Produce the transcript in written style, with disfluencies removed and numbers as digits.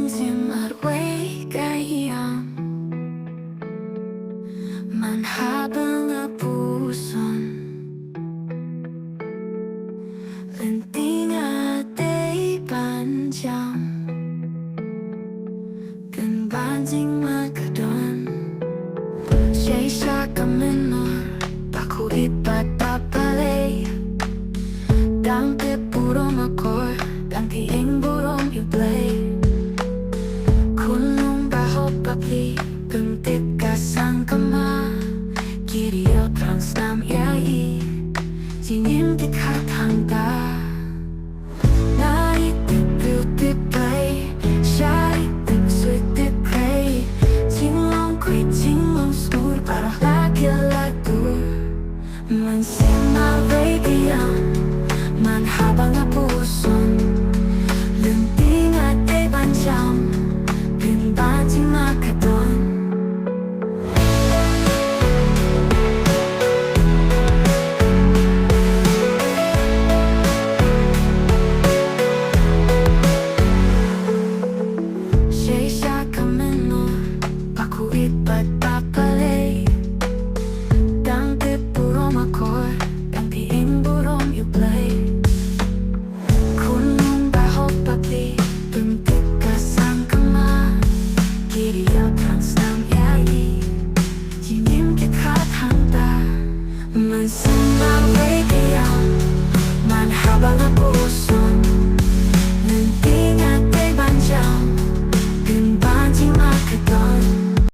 Mynsim marwei gayam man haba nga puson Lynti nga day panjang Pynban jingma Blei Sha mynnor khuid palei burom akor tieng burom Blei Khunlung bahok bapli riew thrangsnam Jingim dkhat hangta briew Blei Shaei ksuid khrei Jinglong khuid Jinglong sngur Baroh Mynsim marwei man haba nga puson Lynti nga day panjang Pynban jingma Blei Sha mynnor khuid palei burom akor tieng burom Blei Khunlung bahok bapli riew thrangsnam Jingim dkhat hangta Mynsim marwei man haba nga puson